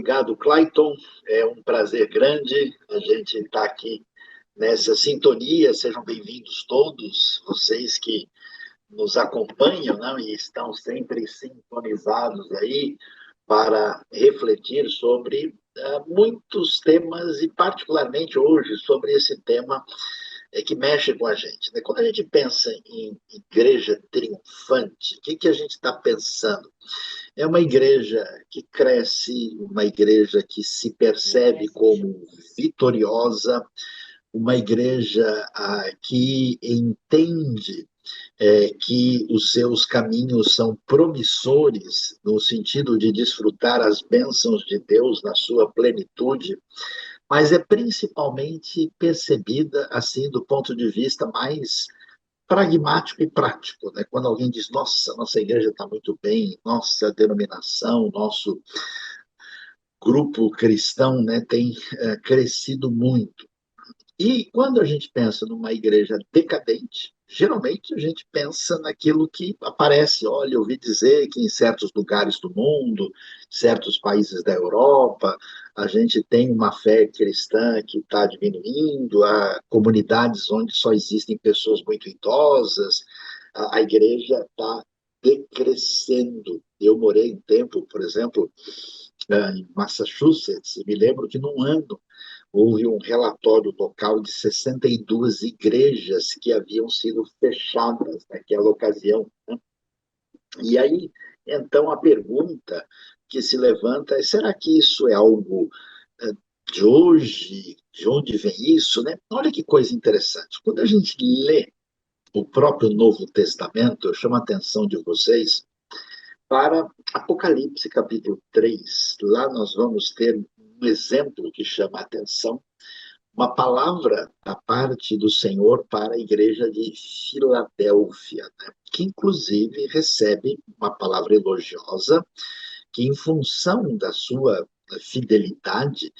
Obrigado, Clayton. É um prazer grande a gente estar aqui nessa sintonia. Sejam bem-vindos todos, vocês que nos acompanham, não, e estão sempre sintonizados aí para refletir sobre muitos temas e particularmente hoje sobre esse tema que mexe com a gente, né? Quando a gente pensa em igreja triunfante, o que a gente está pensando? É uma igreja que cresce, uma igreja que se percebe como vitoriosa, uma igreja que entende que os seus caminhos são promissores, no sentido de desfrutar as bênçãos de Deus na sua plenitude, mas é principalmente percebida assim do ponto de vista mais pragmático e prático, né? Quando alguém diz, nossa, nossa igreja está muito bem, nossa denominação, nosso grupo cristão, né, tem crescido muito. E quando a gente pensa numa igreja decadente, geralmente a gente pensa naquilo que aparece. Olha, eu ouvi dizer que em certos lugares do mundo, certos países da Europa, a gente tem uma fé cristã que está diminuindo, há comunidades onde só existem pessoas muito idosas, a igreja está decrescendo. Eu morei um tempo, por exemplo, em Massachusetts, e me lembro que num ano houve um relatório local de 62 igrejas que haviam sido fechadas naquela ocasião. E aí, então, a pergunta que se levanta é: será que isso é algo de hoje? De onde vem isso, né? Olha que coisa interessante. Quando a gente lê o próprio Novo Testamento, eu chamo a atenção de vocês para Apocalipse capítulo 3. Lá nós vamos ter um exemplo que chama a atenção, uma palavra da parte do Senhor para a igreja de Filadélfia, né? Que inclusive recebe uma palavra elogiosa, que em função da sua fidelidade,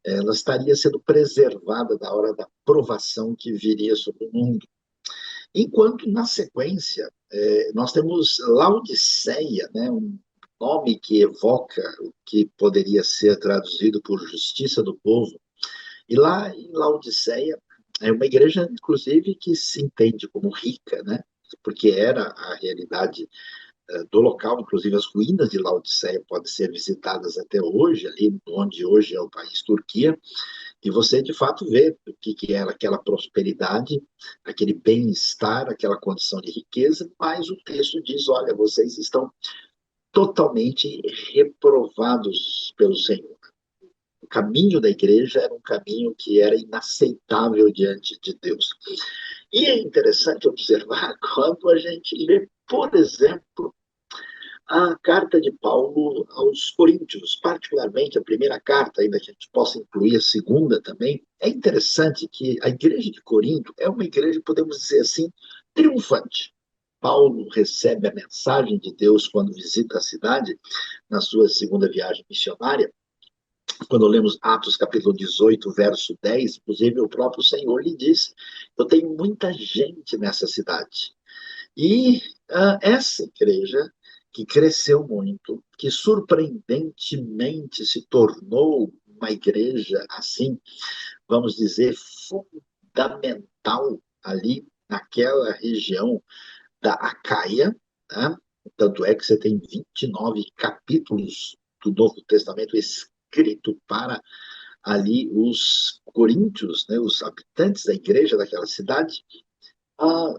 ela estaria sendo preservada da hora da provação que viria sobre o mundo. Enquanto, na sequência, nós temos Laodiceia, né, um nome que evoca o que poderia ser traduzido por justiça do povo. E lá em Laodiceia, é uma igreja, inclusive, que se entende como rica, né? Porque era a realidade do local, inclusive as ruínas de Laodiceia podem ser visitadas até hoje, ali onde hoje é o país Turquia, e você de fato vê o que era aquela prosperidade, aquele bem-estar, aquela condição de riqueza, mas o texto diz: olha, vocês estão totalmente reprovados pelo Senhor. O caminho da igreja era um caminho que era inaceitável diante de Deus. E é interessante observar quando a gente lê, por exemplo, a carta de Paulo aos Coríntios, particularmente a primeira carta, ainda que a gente possa incluir a segunda também. É interessante que a igreja de Corinto é uma igreja, podemos dizer assim, triunfante. Paulo recebe a mensagem de Deus quando visita a cidade, na sua segunda viagem missionária. Quando lemos Atos capítulo 18, verso 10, inclusive o próprio Senhor lhe diz: eu tenho muita gente nessa cidade. E essa igreja, que cresceu muito, que surpreendentemente se tornou uma igreja, assim, vamos dizer, fundamental ali naquela região da Acaia, né? Tanto é que você tem 29 capítulos do Novo Testamento escrito para ali os coríntios, né, os habitantes da igreja daquela cidade.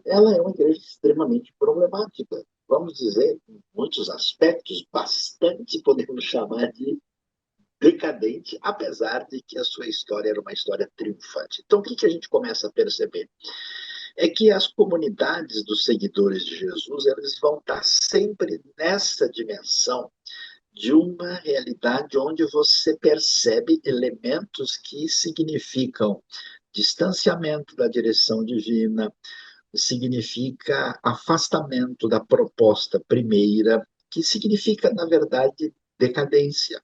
Ela é uma igreja extremamente problemática, vamos dizer, em muitos aspectos, bastante podemos chamar de decadente, apesar de que a sua história era uma história triunfante. Então, o que a gente começa a perceber? É que as comunidades dos seguidores de Jesus, eles vão estar sempre nessa dimensão de uma realidade onde você percebe elementos que significam distanciamento da direção divina, significa afastamento da proposta primeira, que significa, na verdade, decadência.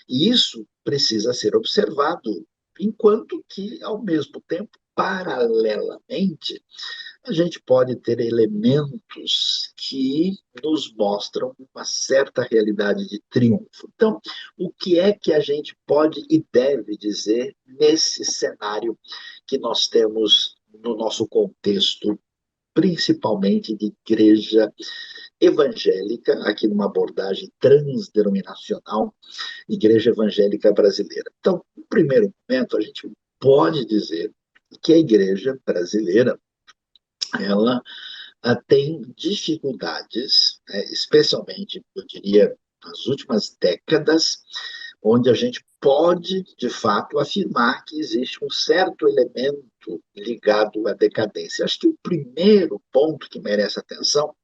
E isso precisa ser observado, enquanto que, ao mesmo tempo, paralelamente, a gente pode ter elementos que nos mostram uma certa realidade de triunfo. Então, o que a gente pode e deve dizer nesse cenário que nós temos no nosso contexto, principalmente de igreja evangélica, aqui numa abordagem transdenominacional, igreja evangélica brasileira? Então, no primeiro momento, a gente pode dizer que a igreja brasileira ela tem dificuldades, especialmente, eu diria, nas últimas décadas, onde a gente pode, de fato, afirmar que existe um certo elemento ligado à decadência. Acho que o primeiro ponto que merece atenção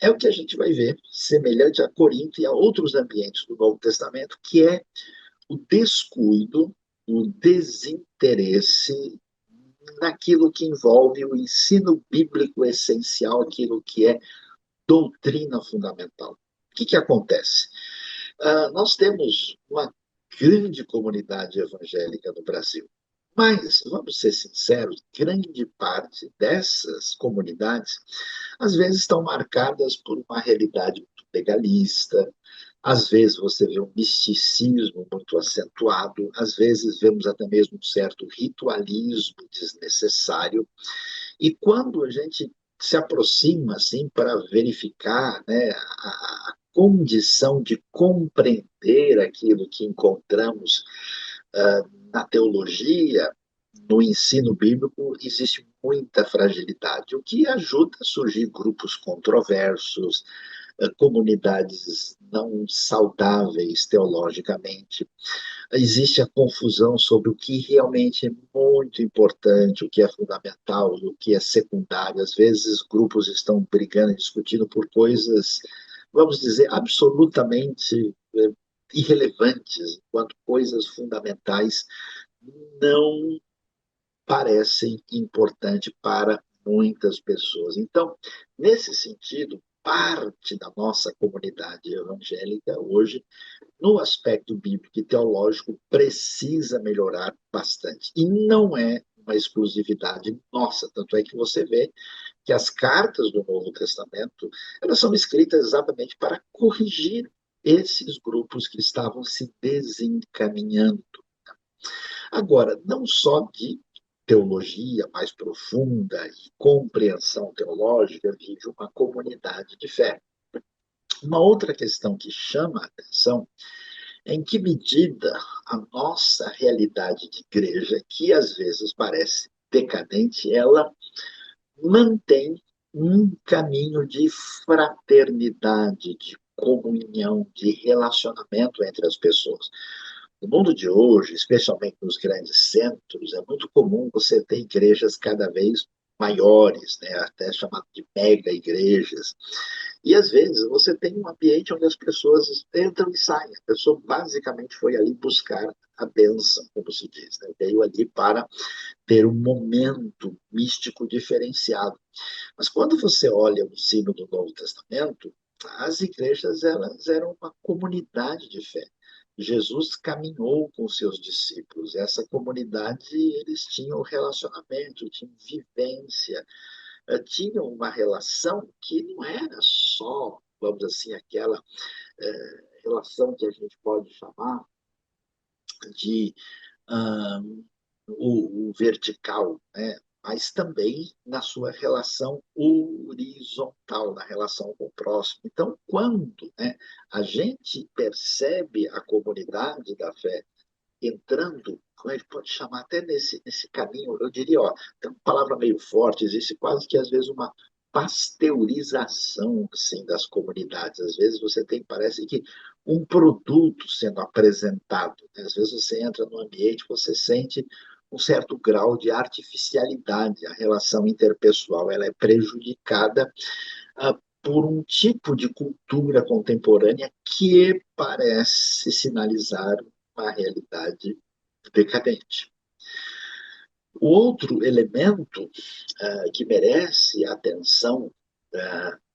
é o que a gente vai ver, semelhante a Corinto e a outros ambientes do Novo Testamento, que é o descuido, o desinteresse naquilo que envolve o ensino bíblico essencial, aquilo que é doutrina fundamental. O que acontece? Nós temos uma grande comunidade evangélica no Brasil, mas, vamos ser sinceros, grande parte dessas comunidades às vezes estão marcadas por uma realidade muito legalista, às vezes você vê um misticismo muito acentuado, às vezes vemos até mesmo um certo ritualismo desnecessário. E quando a gente se aproxima assim para verificar, né, a condição de compreender aquilo que encontramos na teologia, no ensino bíblico, existe muita fragilidade, o que ajuda a surgir grupos controversos, comunidades não saudáveis teologicamente. Existe a confusão sobre o que realmente é muito importante, o que é fundamental e o que é secundário. Às vezes, grupos estão brigando e discutindo por coisas, vamos dizer, absolutamente irrelevantes, enquanto coisas fundamentais não parecem importantes para muitas pessoas. Então, nesse sentido, parte da nossa comunidade evangélica hoje, no aspecto bíblico e teológico, precisa melhorar bastante. E não é uma exclusividade nossa, tanto é que você vê que as cartas do Novo Testamento, elas são escritas exatamente para corrigir esses grupos que estavam se desencaminhando. Agora, não só de teologia mais profunda e compreensão teológica vive uma comunidade de fé. Uma outra questão que chama a atenção é em que medida a nossa realidade de igreja, que às vezes parece decadente, ela mantém um caminho de fraternidade, de comunhão, de relacionamento entre as pessoas. No mundo de hoje, especialmente nos grandes centros, é muito comum você ter igrejas cada vez maiores, né, até chamado de mega igrejas. E às vezes você tem um ambiente onde as pessoas entram e saem. A pessoa basicamente foi ali buscar a bênção, como se diz, né? Veio ali para ter um momento místico diferenciado. Mas quando você olha o ensino do Novo Testamento, as igrejas elas eram uma comunidade de fé. Jesus caminhou com seus discípulos. Essa comunidade, eles tinham relacionamento, tinham vivência, tinham uma relação que não era só, vamos assim, aquela relação que a gente pode chamar de o vertical, né? Mas também na sua relação horizontal, na relação com o próximo. Então, quando, né, a gente percebe a comunidade da fé entrando, como a gente pode chamar, até nesse caminho, eu diria, ó, tem uma palavra meio forte, existe quase que às vezes uma pasteurização assim, das comunidades. Às vezes você tem, parece que um produto sendo apresentado. Né? Às vezes você entra no ambiente, você sente um certo grau de artificialidade. A relação interpessoal ela é prejudicada por um tipo de cultura contemporânea que parece sinalizar uma realidade decadente. O outro elemento que merece atenção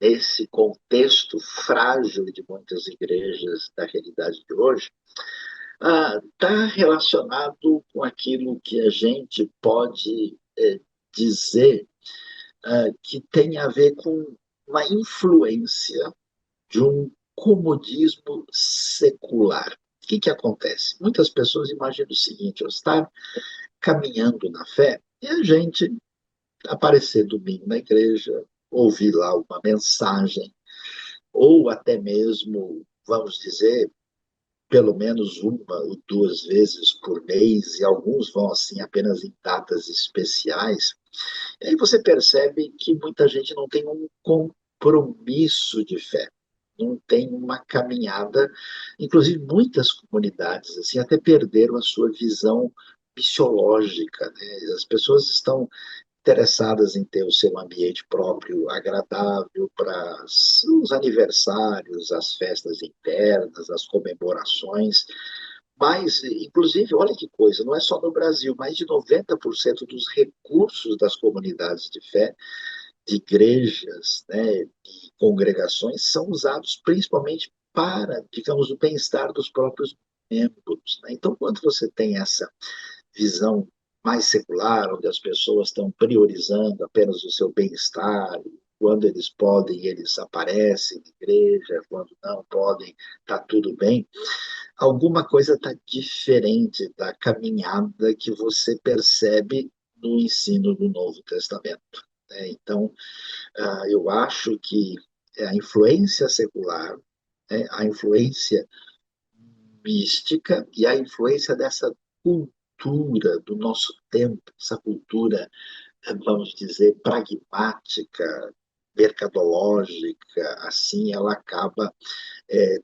nesse contexto frágil de muitas igrejas da realidade de hoje está relacionado com aquilo que a gente pode dizer que tem a ver com uma influência de um comodismo secular. O que acontece? Muitas pessoas imaginam o seguinte: eu estar caminhando na fé e a gente aparecer domingo na igreja, ouvir lá uma mensagem, ou até mesmo, vamos dizer, pelo menos uma ou duas vezes por mês, e alguns vão assim apenas em datas especiais. E aí você percebe que muita gente não tem um compromisso de fé, não tem uma caminhada. Inclusive, muitas comunidades assim até perderam a sua visão missiológica, né? As pessoas estão interessadas em ter o seu ambiente próprio agradável para os aniversários, as festas internas, as comemorações. Mas, inclusive, olha que coisa, não é só no Brasil, mais de 90% dos recursos das comunidades de fé, de igrejas, né, e congregações, são usados principalmente para, digamos, o bem-estar dos próprios membros. Né? Então, quando você tem essa visão mais secular, onde as pessoas estão priorizando apenas o seu bem-estar, quando eles podem, eles aparecem na igreja, quando não podem, está tudo bem. Alguma coisa está diferente da caminhada que você percebe no ensino do Novo Testamento. Né? Então, eu acho que a influência secular, né, a influência mística e a influência dessa cultura do nosso tempo, essa cultura, vamos dizer, pragmática, mercadológica, assim, ela acaba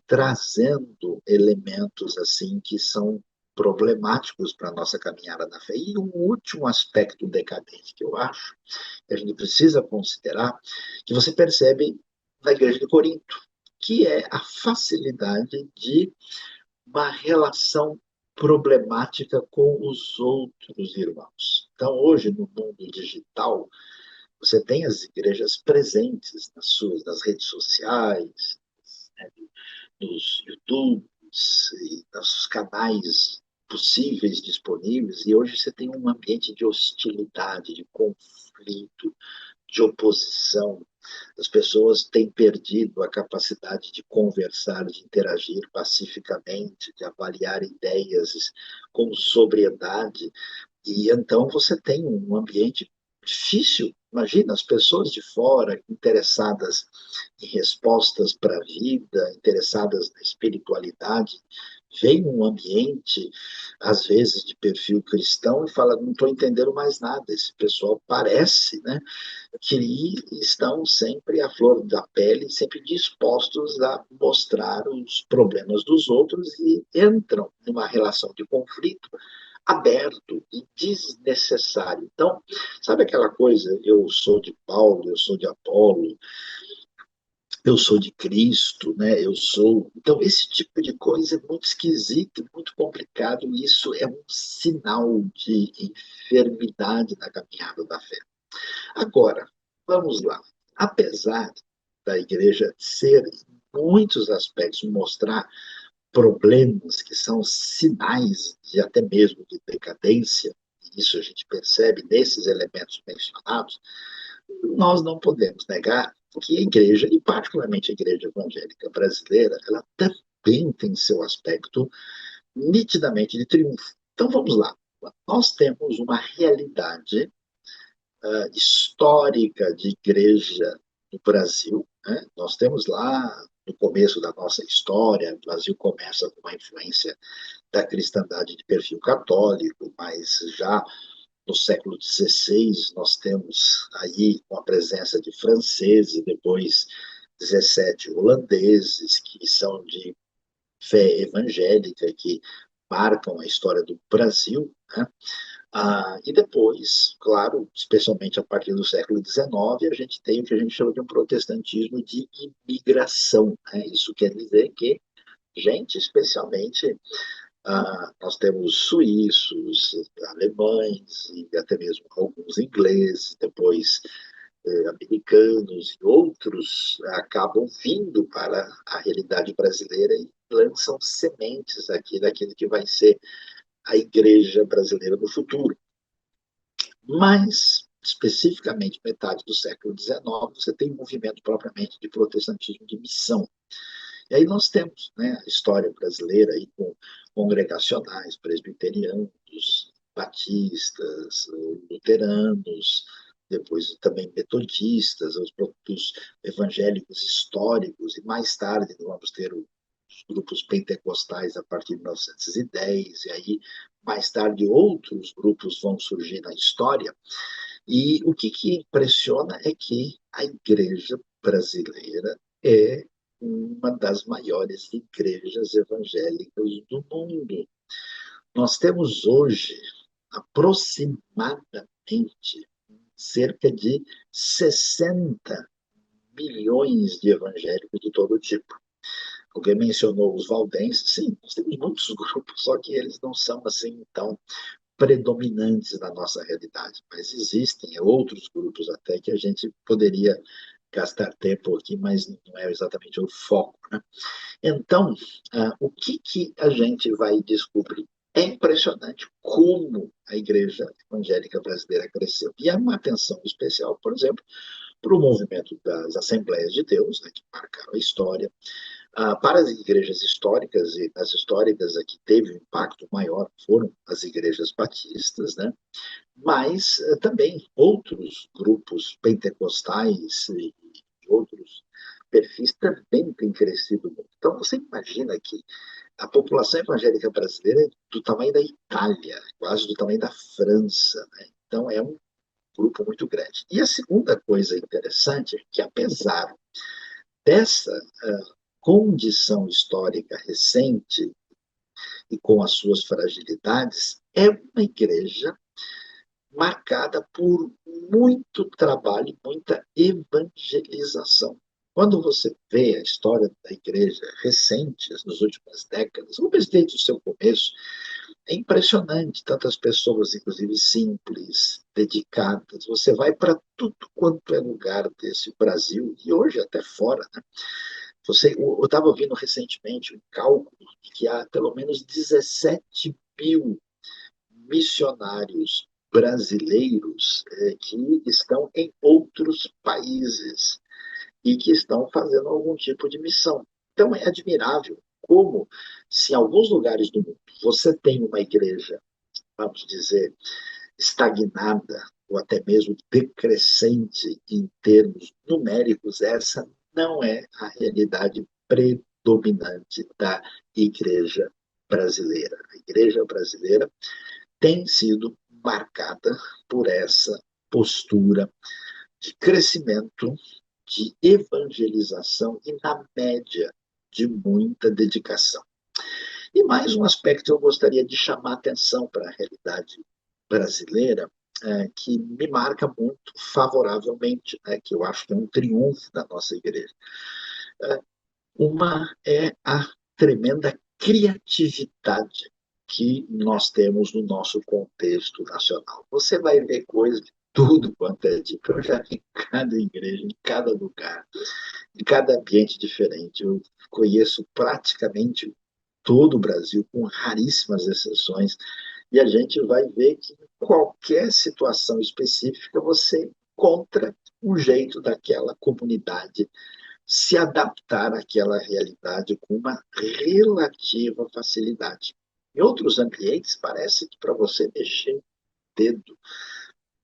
trazendo elementos assim que são problemáticos para a nossa caminhada na fé. E um último aspecto decadente que eu acho que a gente precisa considerar, que você percebe na igreja de Corinto, que é a facilidade de uma relação problemática com os outros irmãos. Então, hoje, no mundo digital, você tem as igrejas presentes nas redes sociais, né, nos YouTubes e nos canais possíveis disponíveis, e hoje você tem um ambiente de hostilidade, de conflito, de oposição. As pessoas têm perdido a capacidade de conversar, de interagir pacificamente, de avaliar ideias com sobriedade. E então você tem um ambiente difícil. Imagina as pessoas de fora interessadas em respostas para a vida, interessadas na espiritualidade, veem um ambiente, às vezes, de perfil cristão e fala, não estou entendendo mais nada. Esse pessoal parece, né, que estão sempre à flor da pele, sempre dispostos a mostrar os problemas dos outros e entram numa relação de conflito aberto e desnecessário. Então, sabe aquela coisa, eu sou de Paulo, eu sou de Apolo, eu sou de Cristo, né? Eu sou. Então, esse tipo de coisa é muito esquisito, muito complicado, e isso é um sinal de enfermidade na caminhada da fé. Agora, vamos lá. Apesar da igreja ser, em muitos aspectos, mostrar problemas que são sinais de até mesmo de decadência, e isso a gente percebe nesses elementos mencionados, nós não podemos negar que a igreja, e particularmente a igreja evangélica brasileira, ela também tem seu aspecto nitidamente de triunfo. Então vamos lá. Nós temos uma realidade histórica de igreja no Brasil. Né? Nós temos lá, no começo da nossa história, o Brasil começa com uma influência da cristandade de perfil católico, mas já no século XVI nós temos aí com a presença de franceses, depois 17 holandeses, que são de fé evangélica, que marcam a história do Brasil, né? E depois, claro, especialmente a partir do século XIX, a gente tem o que a gente chama de um protestantismo de imigração. Né? Isso quer dizer que gente, especialmente, nós temos suíços, alemães e até mesmo alguns ingleses, depois americanos e outros acabam vindo para a realidade brasileira e lançam sementes aqui daquilo que vai ser a igreja brasileira no futuro. Mas especificamente metade do século XIX, você tem um movimento propriamente de protestantismo de missão. E aí nós temos, né, a história brasileira aí com congregacionais, presbiterianos, batistas, luteranos, depois também metodistas, os próprios evangélicos históricos, e mais tarde vamos ter os grupos pentecostais a partir de 1910, e aí mais tarde outros grupos vão surgir na história. E o que impressiona é que a igreja brasileira é uma das maiores igrejas evangélicas do mundo. Nós temos hoje aproximadamente cerca de 60 milhões de evangélicos de todo tipo. Alguém mencionou os valdenses, sim, nós temos muitos grupos, só que eles não são assim tão predominantes na nossa realidade, mas existem outros grupos até que a gente poderia gastar tempo aqui, mas não é exatamente o foco, né? Então, o que a gente vai descobrir? É impressionante como a igreja evangélica brasileira cresceu. E há uma atenção especial, por exemplo, para o movimento das Assembleias de Deus, né, que marcaram a história, para as igrejas históricas, e as históricas a que teve um impacto maior foram as igrejas batistas, né? Mas também outros grupos pentecostais e outros perfis também têm crescido muito. Então, você imagina que a população evangélica brasileira é do tamanho da Itália, quase do tamanho da França, né? Então, é um grupo muito grande. E a segunda coisa interessante é que, apesar dessa condição histórica recente e com as suas fragilidades, é uma igreja marcada por muito trabalho, muita evangelização. Quando você vê a história da igreja recente, nas últimas décadas, ou mesmo desde o seu começo, é impressionante, tantas pessoas, inclusive simples, dedicadas. Você vai para tudo quanto é lugar desse Brasil, e hoje até fora, né? Eu estava ouvindo recentemente um cálculo de que há pelo menos 17 mil missionários brasileiros que estão em outros países e que estão fazendo algum tipo de missão. Então é admirável como, se em alguns lugares do mundo você tem uma igreja, vamos dizer, estagnada ou até mesmo decrescente em termos numéricos, essa não é a realidade predominante da igreja brasileira. A igreja brasileira tem sido marcada por essa postura de crescimento, de evangelização e, na média, de muita dedicação. E mais um aspecto que eu gostaria de chamar a atenção para a realidade brasileira, que me marca muito favoravelmente, que eu acho que é um triunfo da nossa igreja. Uma é a tremenda criatividade que nós temos no nosso contexto nacional. Você vai ver coisas de tudo quanto é tipo. Eu já vi em cada igreja, em cada lugar, em cada ambiente diferente. Eu conheço praticamente todo o Brasil, com raríssimas exceções, e a gente vai ver que em qualquer situação específica você encontra um jeito daquela comunidade se adaptar àquela realidade com uma relativa facilidade. Em outros ambientes, parece que para você mexer o dedo,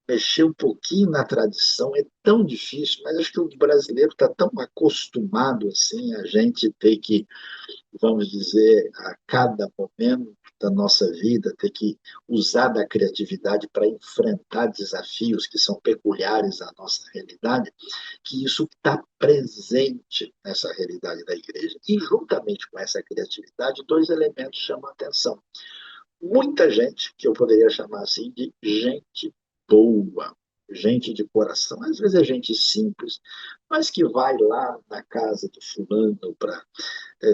mexer um pouquinho na tradição é tão difícil, mas acho que o brasileiro está tão acostumado assim a gente ter que, vamos dizer, a cada momento da nossa vida, ter que usar da criatividade para enfrentar desafios que são peculiares à nossa realidade, que isso está presente nessa realidade da igreja. E, juntamente com essa criatividade, dois elementos chamam a atenção. Muita gente, que eu poderia chamar assim de gente boa, gente de coração, às vezes é gente simples, mas que vai lá na casa do fulano para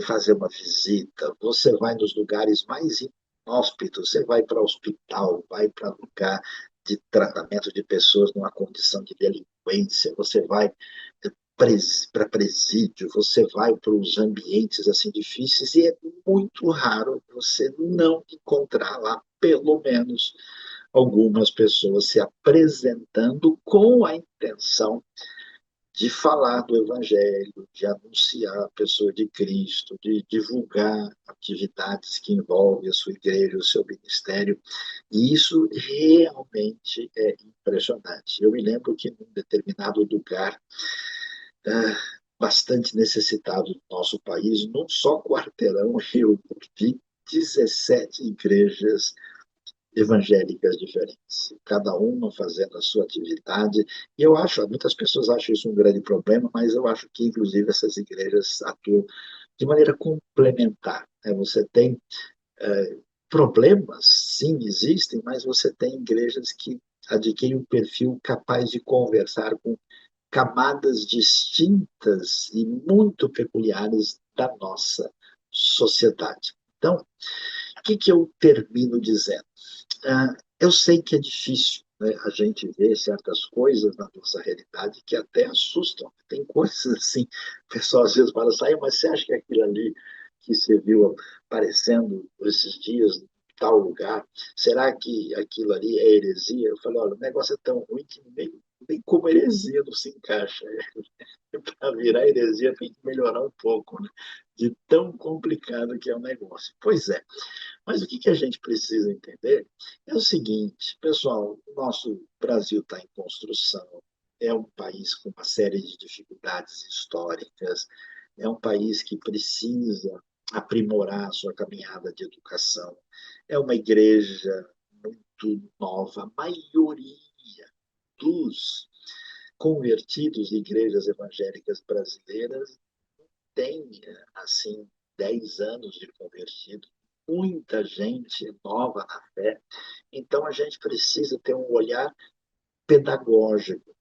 fazer uma visita, você vai nos lugares mais inóspitos, você vai para hospital, vai para lugar de tratamento de pessoas numa condição de delinquência, você vai para presídio, você vai para os ambientes assim difíceis e é muito raro você não encontrar lá pelo menos algumas pessoas se apresentando com a intenção de falar do Evangelho, de anunciar a pessoa de Cristo, de divulgar atividades que envolvem a sua igreja, o seu ministério. E isso realmente é impressionante. Eu me lembro que num determinado lugar, bastante necessitado do nosso país, num só quarteirão, eu vi 17 igrejas evangélicas diferentes, cada uma fazendo a sua atividade. E eu acho, muitas pessoas acham isso um grande problema, mas eu acho que, inclusive, essas igrejas atuam de maneira complementar. Você tem problemas, sim, existem, mas você tem igrejas que adquirem um perfil capaz de conversar com camadas distintas e muito peculiares da nossa sociedade. Então, o que eu termino dizendo? Eu sei que é difícil, né, a gente ver certas coisas na nossa realidade que até assustam. Tem coisas assim, o pessoal às vezes fala assim, mas você acha que aquilo ali que você viu aparecendo esses dias em tal lugar, será que aquilo ali é heresia? Eu falei, olha, o negócio é tão ruim que nem como heresia não se encaixa. Para virar heresia tem que melhorar um pouco, né? De tão complicado que é o negócio. Pois é. Mas o que a gente precisa entender é o seguinte, pessoal, o nosso Brasil está em construção, é um país com uma série de dificuldades históricas, é um país que precisa aprimorar a sua caminhada de educação, é uma igreja muito nova, a maioria dos convertidos de igrejas evangélicas brasileiras tem, assim, 10 anos de convertido, muita gente nova na fé. Então, a gente precisa ter um olhar pedagógico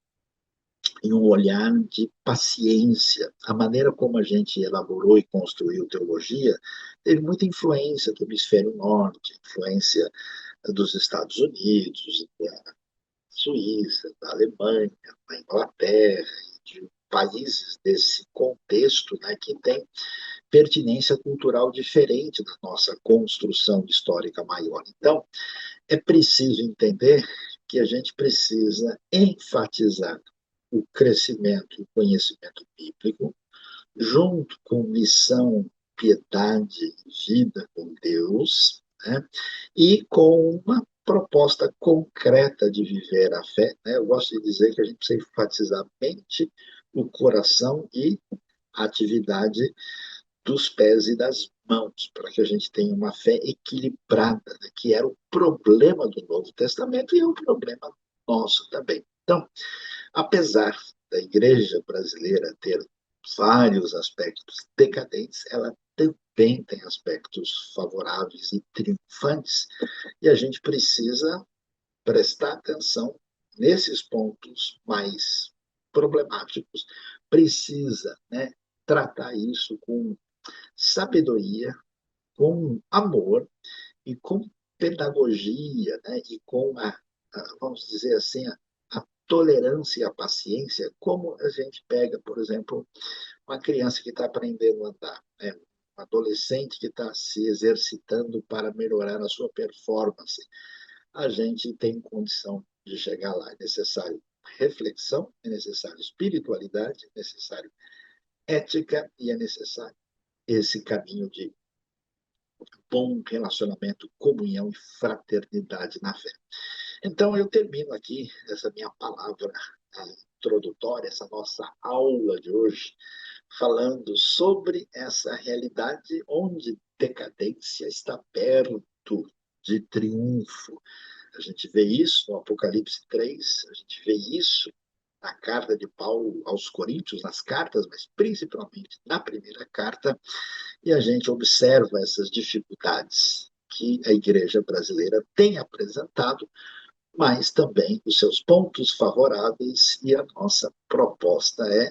e um olhar de paciência. A maneira como a gente elaborou e construiu teologia teve muita influência do hemisfério norte, influência dos Estados Unidos, da Suíça, da Alemanha, da Inglaterra, de países desse contexto, né, que tem pertinência cultural diferente da nossa construção histórica maior. Então, é preciso entender que a gente precisa enfatizar o crescimento e o conhecimento bíblico, junto com missão, piedade, vida com Deus, né? E com uma proposta concreta de viver a fé. Né? Eu gosto de dizer que a gente precisa enfatizar a mente, o coração e a atividade dos pés e das mãos, para que a gente tenha uma fé equilibrada, né, que era o problema do Novo Testamento e é um problema nosso também. Então, apesar da igreja brasileira ter vários aspectos decadentes, ela também tem aspectos favoráveis e triunfantes, e a gente precisa prestar atenção nesses pontos mais problemáticos, precisa, né, tratar isso com sabedoria, com amor e com pedagogia, né? E com vamos dizer assim, a tolerância e a paciência, como a gente pega, por exemplo, uma criança que está aprendendo a andar, né? Um adolescente que está se exercitando para melhorar a sua performance. A gente tem condição de chegar lá. É necessário reflexão, é necessário espiritualidade, é necessário ética e é necessário esse caminho de bom relacionamento, comunhão e fraternidade na fé. Então, eu termino aqui essa minha palavra introdutória, essa nossa aula de hoje, falando sobre essa realidade onde decadência está perto de triunfo. A gente vê isso no Apocalipse 3, a gente vê isso na carta de Paulo aos Coríntios, nas cartas, mas principalmente na primeira carta, e a gente observa essas dificuldades que a igreja brasileira tem apresentado, mas também os seus pontos favoráveis, e a nossa proposta é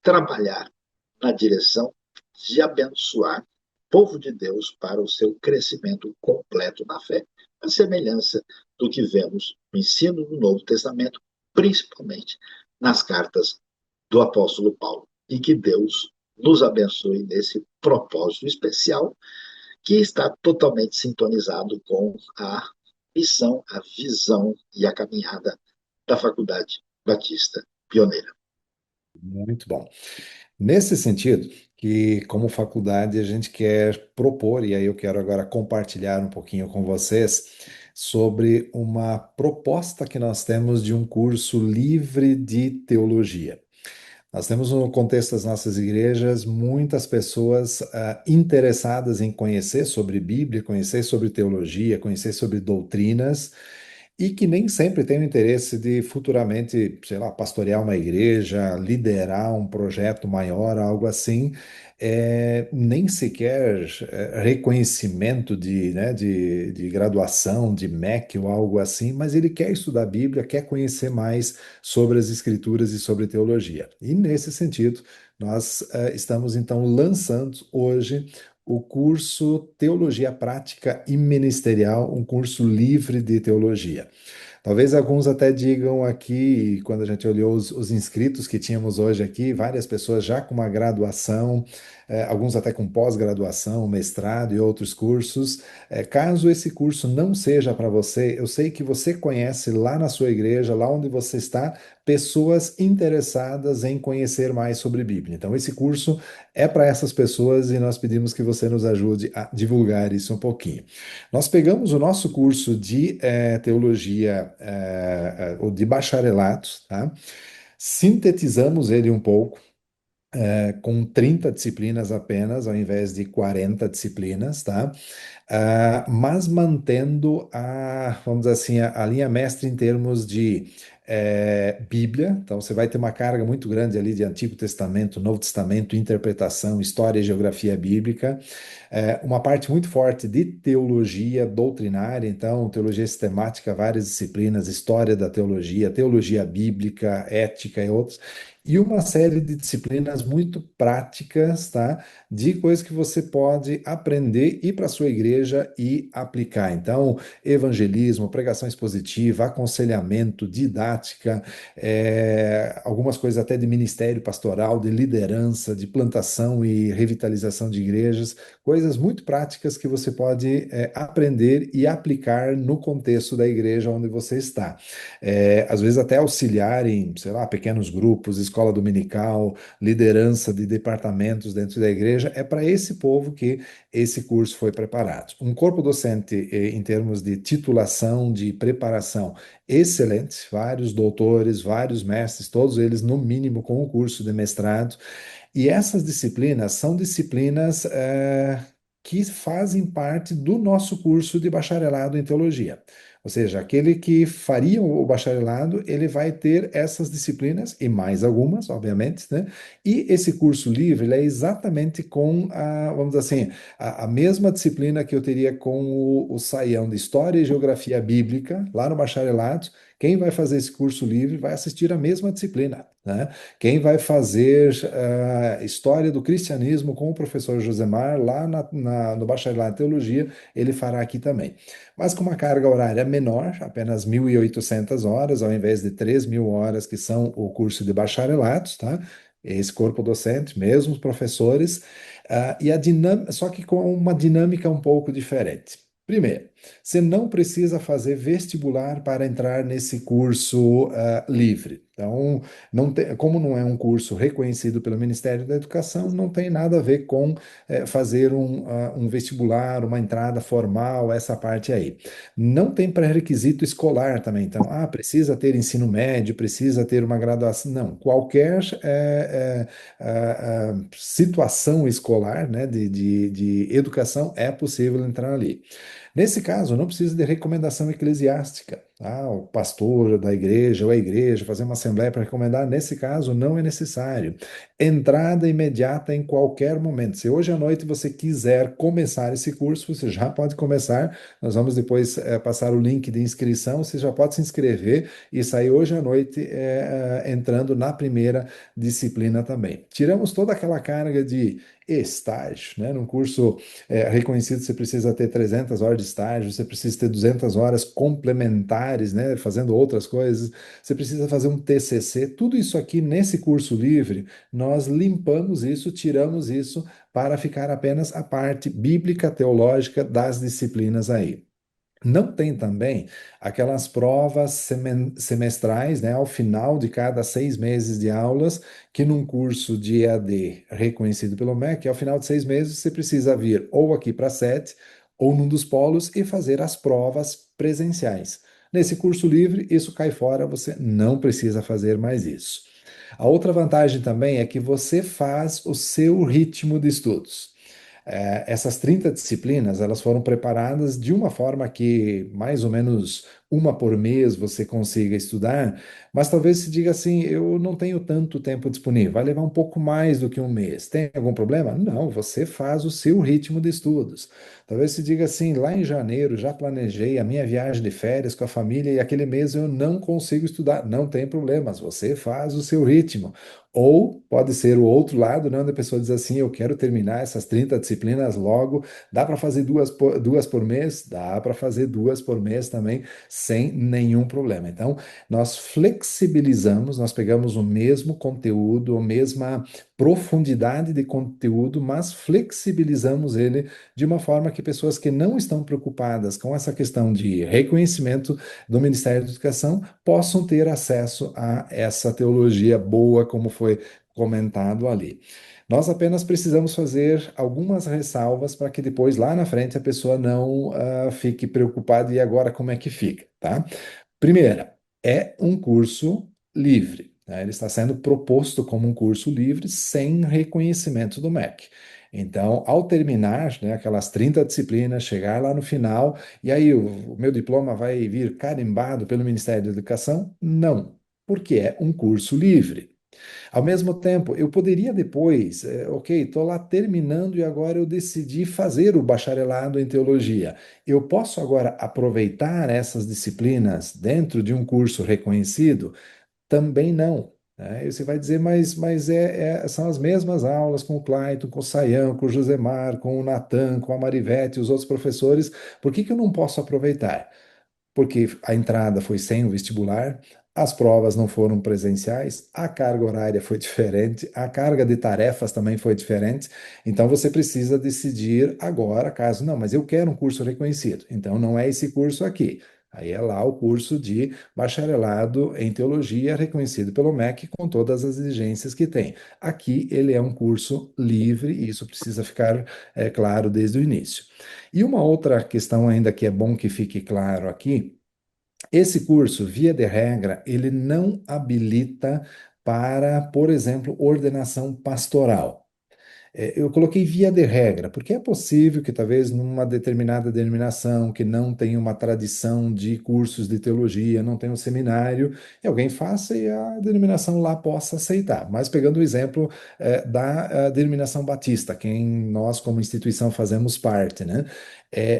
trabalhar na direção de abençoar o povo de Deus para o seu crescimento completo na fé, a semelhança do que vemos no ensino do Novo Testamento, principalmente nas cartas do apóstolo Paulo. E que Deus nos abençoe nesse propósito especial que está totalmente sintonizado com a missão, a visão e a caminhada da Faculdade Batista Pioneira. Muito bom. Nesse sentido, que como faculdade a gente quer propor, e aí eu quero agora compartilhar um pouquinho com vocês sobre uma proposta que nós temos de um curso livre de teologia. Nós temos no contexto das nossas igrejas muitas pessoas interessadas em conhecer sobre Bíblia, conhecer sobre teologia, conhecer sobre doutrinas, e que nem sempre têm o interesse de futuramente, sei lá, pastorear uma igreja, liderar um projeto maior, algo assim, nem sequer reconhecimento de graduação, de MEC ou algo assim, mas ele quer estudar a Bíblia, quer conhecer mais sobre as Escrituras e sobre teologia. E nesse sentido, nós estamos então lançando hoje o curso Teologia Prática e Ministerial, um curso livre de teologia. Talvez alguns até digam aqui, quando a gente olhou os inscritos que tínhamos hoje aqui, várias pessoas já com uma graduação, alguns até com pós-graduação, mestrado e outros cursos. Caso esse curso não seja para você, eu sei que você conhece lá na sua igreja, lá onde você está, pessoas interessadas em conhecer mais sobre Bíblia. Então, esse curso é para essas pessoas e nós pedimos que você nos ajude a divulgar isso um pouquinho. Nós pegamos o nosso curso de teologia, ou de bacharelato, tá? Sintetizamos ele um pouco, com 30 disciplinas apenas, ao invés de 40 disciplinas, tá? Mas mantendo vamos dizer assim, a linha mestra em termos de Bíblia. Então, você vai ter uma carga muito grande ali de Antigo Testamento, Novo Testamento, interpretação, história e geografia bíblica. Uma parte muito forte de teologia doutrinária, então, teologia sistemática, várias disciplinas, história da teologia, teologia bíblica, ética e outros. E uma série de disciplinas muito práticas, tá? De coisas que você pode aprender, ir para a sua igreja e aplicar. Então, evangelismo, pregação expositiva, aconselhamento, didática, algumas coisas até de ministério pastoral, de liderança, de plantação e revitalização de igrejas, coisas muito práticas que você pode aprender e aplicar no contexto da igreja onde você está. Às vezes até auxiliar em, sei lá, pequenos grupos, escola dominical, liderança de departamentos dentro da igreja, é para esse povo que esse curso foi preparado. Um corpo docente, em termos de titulação, de preparação, excelente, vários doutores, vários mestres, todos eles, no mínimo, com o curso de mestrado. E essas disciplinas são disciplinas que fazem parte do nosso curso de bacharelado em teologia. Ou seja, aquele que faria o bacharelado, ele vai ter essas disciplinas e mais algumas, obviamente, né? E esse curso livre, ele é exatamente com vamos dizer assim, a mesma disciplina que eu teria com o saião de História e Geografia Bíblica, lá no bacharelado. Quem vai fazer esse curso livre vai assistir a mesma disciplina, né? Quem vai fazer História do Cristianismo com o professor Josemar, lá no bacharelado em Teologia, ele fará aqui também. Mas com uma carga horária menor, apenas 1.800 horas, ao invés de 3.000 horas, que são o curso de bacharelados, tá? Esse corpo docente, mesmo os professores, só que com uma dinâmica um pouco diferente. Primeiro, você não precisa fazer vestibular para entrar nesse curso livre. Então, como não é um curso reconhecido pelo Ministério da Educação, não tem nada a ver com fazer um vestibular, uma entrada formal, essa parte aí. Não tem pré-requisito escolar também. Então, precisa ter ensino médio, precisa ter uma graduação. Não, qualquer situação escolar, né, de educação é possível entrar ali. Nesse caso, não precisa de recomendação eclesiástica. O pastor da igreja ou a igreja fazer uma assembleia para recomendar. Nesse caso, não é necessário. Entrada imediata em qualquer momento. Se hoje à noite você quiser começar esse curso, você já pode começar. Nós vamos depois passar o link de inscrição. Você já pode se inscrever e sair hoje à noite entrando na primeira disciplina também. Tiramos toda aquela carga de estágio, né? Num curso reconhecido, você precisa ter 300 horas de estágio, você precisa ter 200 horas complementares, né? Fazendo outras coisas, você precisa fazer um TCC. Tudo isso aqui nesse curso livre, nós limpamos isso, tiramos isso para ficar apenas a parte bíblica teológica das disciplinas aí. Não tem também aquelas provas semestrais, né, ao final de cada 6 meses de aulas, que num curso de EAD reconhecido pelo MEC, ao final de 6 meses você precisa vir ou aqui para a sede ou num dos polos e fazer as provas presenciais. Nesse curso livre, isso cai fora, você não precisa fazer mais isso. A outra vantagem também é que você faz o seu ritmo de estudos. Essas 30 disciplinas, elas foram preparadas de uma forma que mais ou menos uma por mês você consiga estudar, mas talvez se diga assim, eu não tenho tanto tempo disponível, vai levar um pouco mais do que um mês. Tem algum problema? Não, você faz o seu ritmo de estudos. Talvez se diga assim, lá em janeiro já planejei a minha viagem de férias com a família e aquele mês eu não consigo estudar. Não tem problemas, você faz o seu ritmo. Ou pode ser o outro lado, né, onde a pessoa diz assim: eu quero terminar essas 30 disciplinas logo. Dá para fazer duas por mês? Dá para fazer duas por mês também, sem nenhum problema. Então, nós flexibilizamos, nós pegamos o mesmo conteúdo, a mesma profundidade de conteúdo, mas flexibilizamos ele de uma forma que pessoas que não estão preocupadas com essa questão de reconhecimento do Ministério da Educação possam ter acesso a essa teologia boa, como foi comentado ali. Nós apenas precisamos fazer algumas ressalvas para que depois, lá na frente, a pessoa não fique preocupada e agora como é que fica, tá? Primeira, é um curso livre, né? Ele está sendo proposto como um curso livre sem reconhecimento do MEC. Então, ao terminar, né, aquelas 30 disciplinas, chegar lá no final, e aí o meu diploma vai vir carimbado pelo Ministério da Educação? Não, porque é um curso livre. Ao mesmo tempo, eu poderia depois, ok, estou lá terminando e agora eu decidi fazer o bacharelado em teologia. Eu posso agora aproveitar essas disciplinas dentro de um curso reconhecido? Também não. Né? E você vai dizer, mas são as mesmas aulas com o Clayton, com o Saião, com o Josemar, com o Natan, com a Marivete e os outros professores, por que que eu não posso aproveitar? Porque a entrada foi sem o vestibular, as provas não foram presenciais, a carga horária foi diferente, a carga de tarefas também foi diferente. Então você precisa decidir agora, caso não, mas eu quero um curso reconhecido. Então não é esse curso aqui. Aí é lá o curso de bacharelado em teologia, reconhecido pelo MEC, com todas as exigências que tem. Aqui ele é um curso livre, e isso precisa ficar claro desde o início. E uma outra questão ainda que é bom que fique claro aqui, esse curso, via de regra, ele não habilita para, por exemplo, ordenação pastoral. Eu coloquei via de regra, porque é possível que talvez numa determinada denominação que não tem uma tradição de cursos de teologia, não tem um seminário, e alguém faça e a denominação lá possa aceitar. Mas pegando o exemplo da denominação batista, quem nós como instituição fazemos parte, né?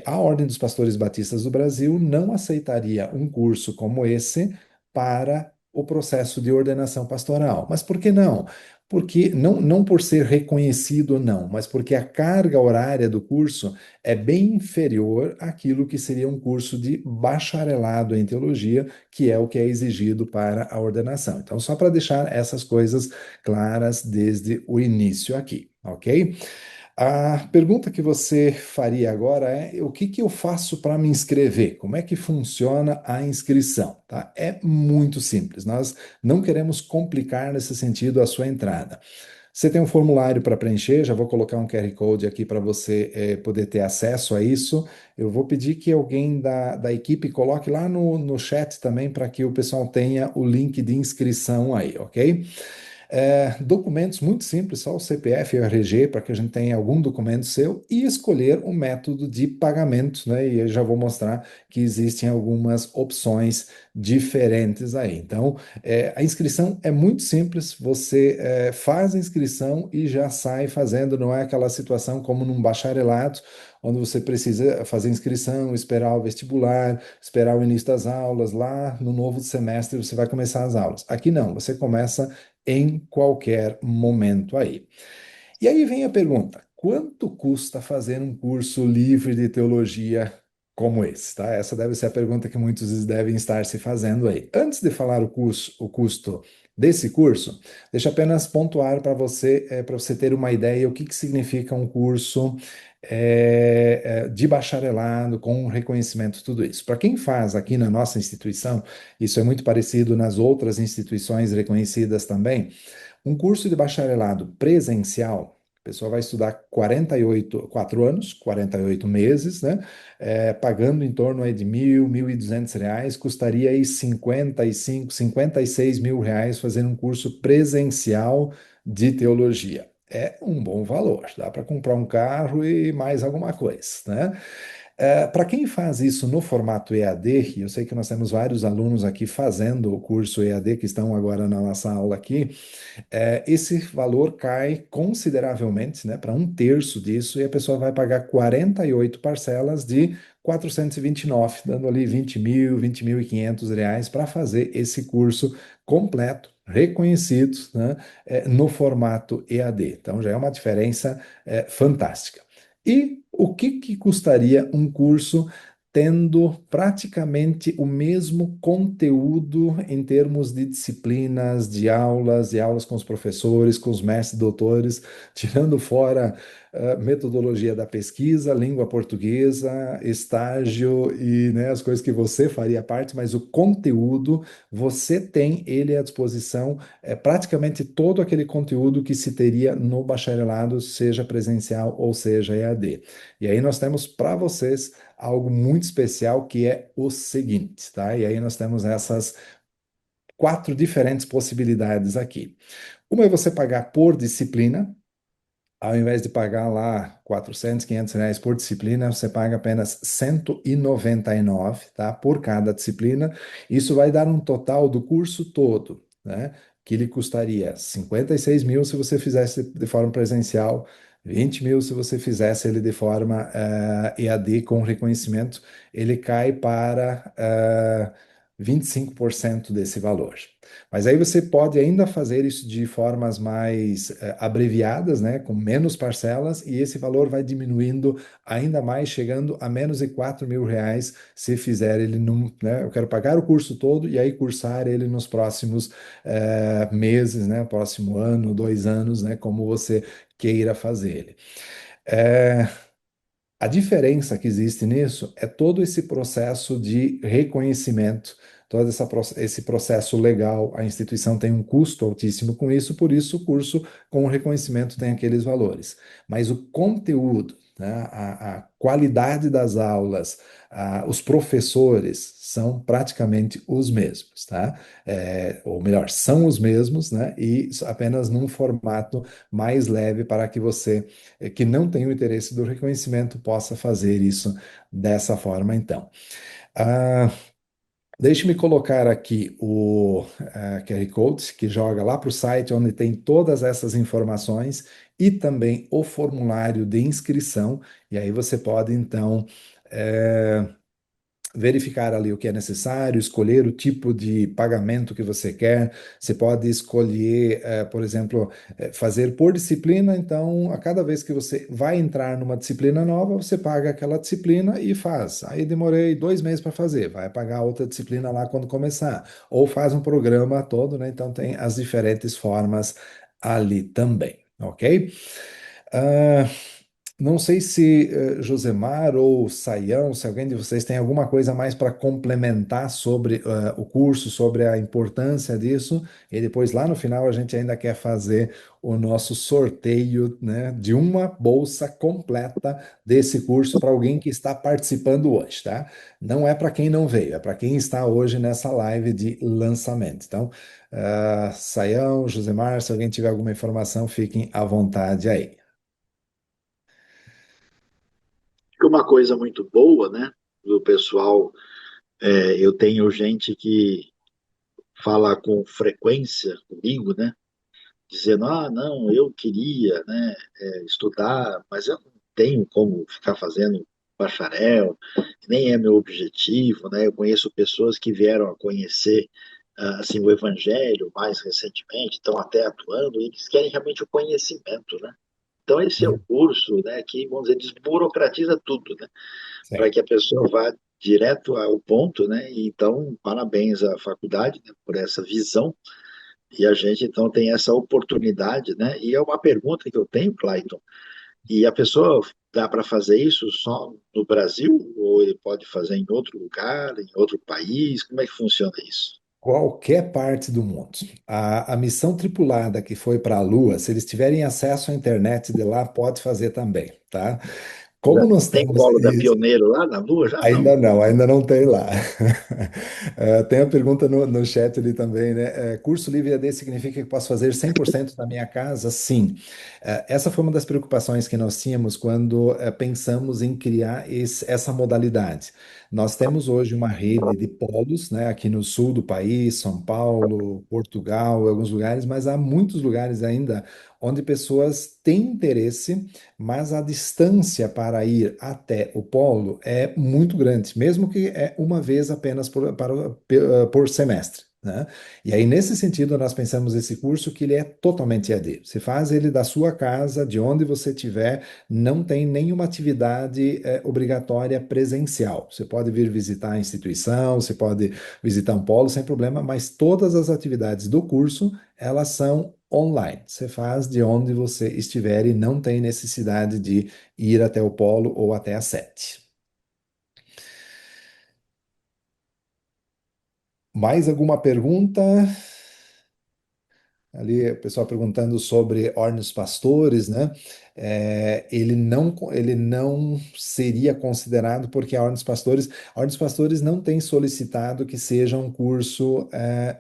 A Ordem dos Pastores Batistas do Brasil não aceitaria um curso como esse para o processo de ordenação pastoral. Mas por que não? Porque não por ser reconhecido ou não, mas porque a carga horária do curso é bem inferior àquilo que seria um curso de bacharelado em teologia, que é o que é exigido para a ordenação. Então, só para deixar essas coisas claras desde o início aqui, ok? A pergunta que você faria agora é: o que que eu faço para me inscrever? Como é que funciona a inscrição? Tá? É muito simples. Nós não queremos complicar nesse sentido a sua entrada. Você tem um formulário para preencher, já vou colocar um QR Code aqui para você poder ter acesso a isso. Eu vou pedir que alguém da equipe coloque lá no chat também para que o pessoal tenha o link de inscrição aí, ok? Documentos muito simples, só o CPF e o RG, para que a gente tenha algum documento seu, e escolher o método de pagamento, né? E eu já vou mostrar que existem algumas opções diferentes aí. Então, a inscrição é muito simples, você faz a inscrição e já sai fazendo, não é aquela situação como num bacharelado, onde você precisa fazer inscrição, esperar o vestibular, esperar o início das aulas, lá no novo semestre você vai começar as aulas. Aqui não, você começa em qualquer momento aí. E aí vem a pergunta: quanto custa fazer um curso livre de teologia como esse, tá? Essa deve ser a pergunta que muitos devem estar se fazendo aí. Antes de falar o custo desse curso, deixa eu apenas pontuar para você ter uma ideia o que que significa um curso de bacharelado, com reconhecimento, tudo isso. Para quem faz aqui na nossa instituição, isso é muito parecido nas outras instituições reconhecidas também, um curso de bacharelado presencial. A pessoa vai estudar 48, 4 anos, 48 meses, né? Pagando em torno aí de 1.200 reais, custaria aí 55, 56 mil reais fazendo um curso presencial de teologia. É um bom valor, dá para comprar um carro e mais alguma coisa, né? Para quem faz isso no formato EAD, e eu sei que nós temos vários alunos aqui fazendo o curso EAD que estão agora na nossa aula aqui, esse valor cai consideravelmente, né, para um terço disso, e a pessoa vai pagar 48 parcelas de 429, dando ali 20 mil, 20.500 reais para fazer esse curso completo, reconhecido, né, no formato EAD. Então já é uma diferença fantástica. E o que custaria um curso tendo praticamente o mesmo conteúdo em termos de disciplinas, de aulas com os professores, com os mestres doutores, tirando fora metodologia da pesquisa, língua portuguesa, estágio e, né, as coisas que você faria parte, mas o conteúdo você tem ele à disposição, praticamente todo aquele conteúdo que se teria no bacharelado, seja presencial ou seja EAD. E aí nós temos para vocês algo muito especial que é o seguinte, tá? E aí nós temos essas quatro diferentes possibilidades aqui. Uma é você pagar por disciplina, ao invés de pagar lá 400, 500 reais por disciplina, você paga apenas 199, tá? Por cada disciplina. Isso vai dar um total do curso todo, né? Que lhe custaria 56 mil se você fizesse de forma presencial, 20 mil se você fizesse ele de forma EAD com reconhecimento, ele cai para 25% desse valor. Mas aí você pode ainda fazer isso de formas mais abreviadas, né, com menos parcelas, e esse valor vai diminuindo ainda mais, chegando a menos de 4.000 reais se fizer ele num, né, eu quero pagar o curso todo e aí cursar ele nos próximos meses, né, próximo ano, 2 anos, né, como você queira fazer ele. É, a diferença que existe nisso é todo esse processo de reconhecimento, esse processo legal. A instituição tem um custo altíssimo com isso, por isso o curso com o reconhecimento tem aqueles valores. Mas o conteúdo, né, a qualidade das aulas, os professores são praticamente os mesmos, tá? Ou melhor, são os mesmos, né? E apenas num formato mais leve para que você que não tem o interesse do reconhecimento possa fazer isso dessa forma, então. Ah, Deixe-me colocar aqui o QR Code que joga lá para o site onde tem todas essas informações e também o formulário de inscrição. E aí você pode, então, verificar ali o que é necessário, escolher o tipo de pagamento que você quer. Você pode escolher, por exemplo, fazer por disciplina. Então, a cada vez que você vai entrar numa disciplina nova, você paga aquela disciplina e faz. Aí demorei 2 meses para fazer, vai pagar outra disciplina lá quando começar. Ou faz um programa todo, né? Então, tem as diferentes formas ali também, ok? Ah, não sei se Josemar ou Saião, se alguém de vocês tem alguma coisa mais para complementar sobre o curso, sobre a importância disso, e depois lá no final a gente ainda quer fazer o nosso sorteio, né, de uma bolsa completa desse curso para alguém que está participando hoje, tá? Não é para quem não veio, é para quem está hoje nessa live de lançamento. Então, Saião, Josemar, se alguém tiver alguma informação, fiquem à vontade aí. Que uma coisa muito boa, né, do pessoal, eu tenho gente que fala com frequência comigo, né, dizendo, ah, não, eu queria, né, estudar, mas eu não tenho como ficar fazendo bacharel, nem é meu objetivo, né, eu conheço pessoas que vieram a conhecer, assim, o evangelho mais recentemente, estão até atuando, e eles querem realmente o conhecimento, né. Então, esse é o Hum, curso, né, que, vamos dizer, desburocratiza tudo, né, para Sim. que a pessoa vá direto ao ponto, né? E então, parabéns à faculdade, né, por essa visão. E a gente então tem essa oportunidade, né? E é uma pergunta que eu tenho, Clayton, E a pessoa dá para fazer isso só no Brasil ou ele pode fazer em outro lugar, em outro país? Como é que funciona isso? Qualquer parte do mundo. A missão tripulada que foi para a Lua, se eles tiverem acesso à internet de lá, pode fazer também, tá? Já Como nós tem temos polo da isso. Pioneiro lá na Lua? Já não. Ainda não tem lá. Tem a pergunta no chat ali também, né? Curso livre EAD significa que posso fazer 100% na minha casa? Sim. Essa foi uma das preocupações que nós tínhamos quando pensamos em criar essa modalidade. Nós temos hoje uma rede de polos, né? Aqui no sul do país, São Paulo, Portugal, alguns lugares, mas há muitos lugares ainda onde pessoas têm interesse, mas a distância para ir até o polo é muito grande, mesmo que é uma vez apenas por semestre, né? E aí, nesse sentido, nós pensamos esse curso que ele é totalmente EAD. Você faz ele da sua casa, de onde você estiver, não tem nenhuma atividade obrigatória presencial. Você pode vir visitar a instituição, você pode visitar um polo sem problema, mas todas as atividades do curso, elas são online. Você faz de onde você estiver e não tem necessidade de ir até o polo ou até a sete. Mais alguma pergunta? Ali, o pessoal perguntando sobre Ornos Pastores, né? Ele não seria considerado porque a Ornos Pastores não tem solicitado que seja um curso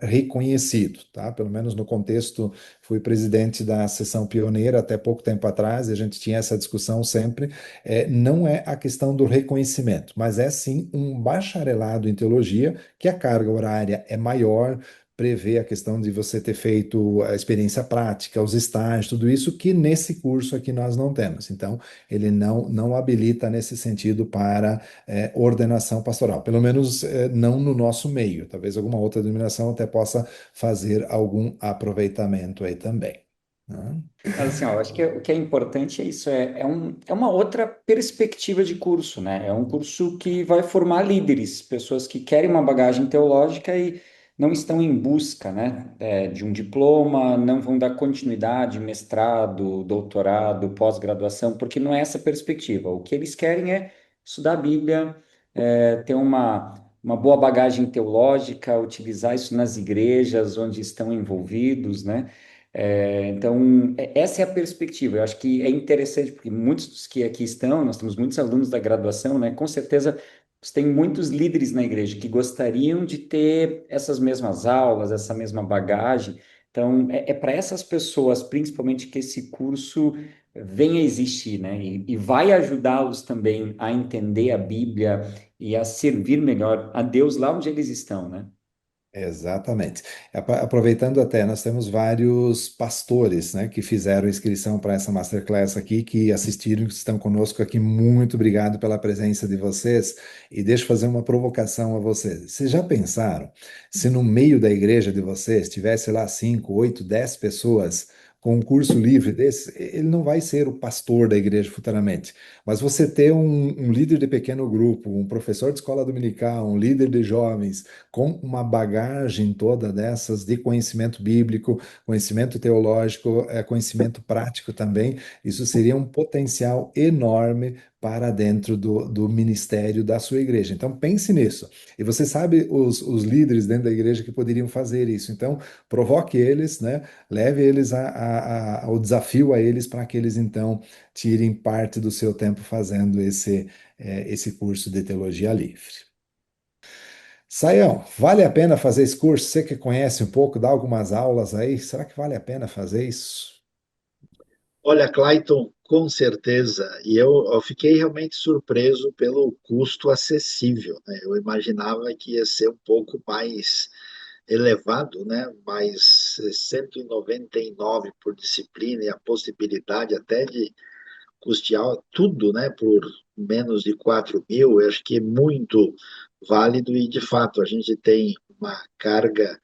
reconhecido, tá? Pelo menos no contexto, fui presidente da sessão pioneira até pouco tempo atrás, e a gente tinha essa discussão sempre. Não é a questão do reconhecimento, mas é sim um bacharelado em teologia, que a carga horária é maior, prevê a questão de você ter feito a experiência prática, os estágios, tudo isso que nesse curso aqui nós não temos. Então, ele não habilita nesse sentido para ordenação pastoral, pelo menos não no nosso meio. Talvez alguma outra denominação até possa fazer algum aproveitamento aí também, né? Mas assim, ó, eu acho que o que é importante é isso, é uma outra perspectiva de curso, né? É um curso que vai formar líderes, pessoas que querem uma bagagem teológica e não estão em busca, né, de um diploma, não vão dar continuidade, mestrado, doutorado, pós-graduação, porque não é essa a perspectiva. O que eles querem é estudar a Bíblia, ter uma boa bagagem teológica, utilizar isso nas igrejas onde estão envolvidos, né? Então, essa é a perspectiva. Eu acho que é interessante, porque muitos dos que aqui estão, nós temos muitos alunos da graduação, né? Com certeza, você tem muitos líderes na igreja que gostariam de ter essas mesmas aulas, essa mesma bagagem. Então, é para essas pessoas, principalmente, que esse curso venha a existir, né? E vai ajudá-los também a entender a Bíblia e a servir melhor a Deus lá onde eles estão, né? Exatamente. Aproveitando até, nós temos vários pastores, né, que fizeram inscrição para essa masterclass aqui, que assistiram, que estão conosco aqui. Muito obrigado pela presença de vocês. E deixa eu fazer uma provocação a vocês. Vocês já pensaram se no meio da igreja de vocês tivesse lá 5, 8, 10 pessoas com um curso livre desse? Ele não vai ser o pastor da igreja futuramente, mas você ter um líder de pequeno grupo, um professor de escola dominical, um líder de jovens com uma bagagem toda dessas de conhecimento bíblico, conhecimento teológico, conhecimento prático também, isso seria um potencial enorme para dentro do ministério da sua igreja. Então pense nisso. E você sabe os líderes dentro da igreja que poderiam fazer isso. Então provoque eles, né? Leve eles ao desafio a eles para que eles então tirem parte do seu tempo fazendo esse curso de teologia livre. Saião, vale a pena fazer esse curso? Você que conhece um pouco, dá algumas aulas aí, será que vale a pena fazer isso? Olha, Clayton, com certeza. E eu fiquei realmente surpreso pelo custo acessível, né? Eu imaginava que ia ser um pouco mais elevado, né? Mas 199 por disciplina e a possibilidade até de custear tudo, né? Por menos de 4.000, eu acho que é muito válido e, de fato, a gente tem uma carga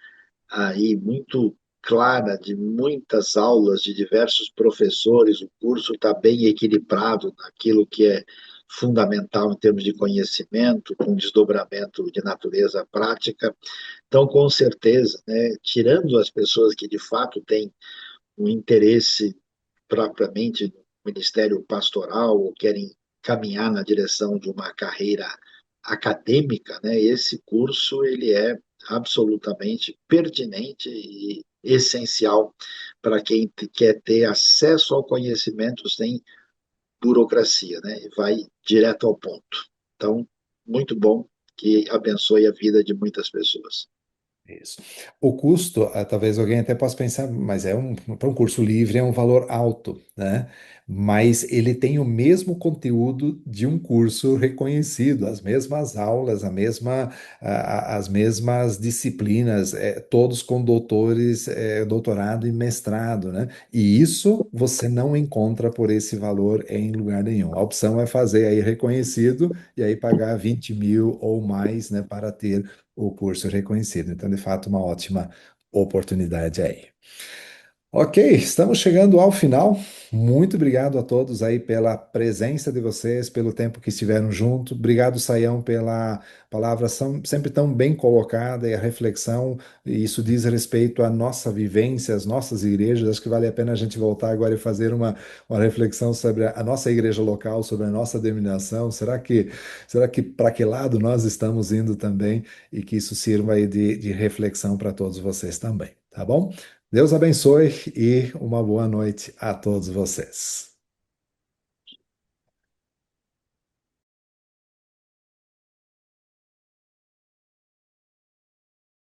aí muito clara de muitas aulas de diversos professores, o curso está bem equilibrado naquilo que é fundamental em termos de conhecimento, com desdobramento de natureza prática. Então, com certeza, né, tirando as pessoas que de fato têm um interesse propriamente ministério pastoral ou querem caminhar na direção de uma carreira acadêmica, né, esse curso ele é absolutamente pertinente e essencial para quem quer ter acesso ao conhecimento sem burocracia, né, e vai direto ao ponto. Então, muito bom, que abençoe a vida de muitas pessoas. Isso. O custo, talvez alguém até possa pensar, mas para um curso livre é um valor alto, né? Mas ele tem o mesmo conteúdo de um curso reconhecido, as mesmas aulas, as mesmas disciplinas, todos com doutores, doutorado e mestrado, né? E isso você não encontra por esse valor em lugar nenhum. A opção é fazer aí reconhecido e aí pagar 20 mil ou mais, né, para ter o curso reconhecido. Então, de fato, uma ótima oportunidade aí. Ok, estamos chegando ao final. Muito obrigado a todos aí pela presença de vocês, pelo tempo que estiveram junto. Obrigado, Saião, pela palavra sempre tão bem colocada e a reflexão. E isso diz respeito à nossa vivência, às nossas igrejas. Acho que vale a pena a gente voltar agora e fazer uma reflexão sobre a nossa igreja local, sobre a nossa denominação. Será que para que lado nós estamos indo também? E que isso sirva aí de reflexão para todos vocês também, tá bom? Deus abençoe e uma boa noite a todos vocês.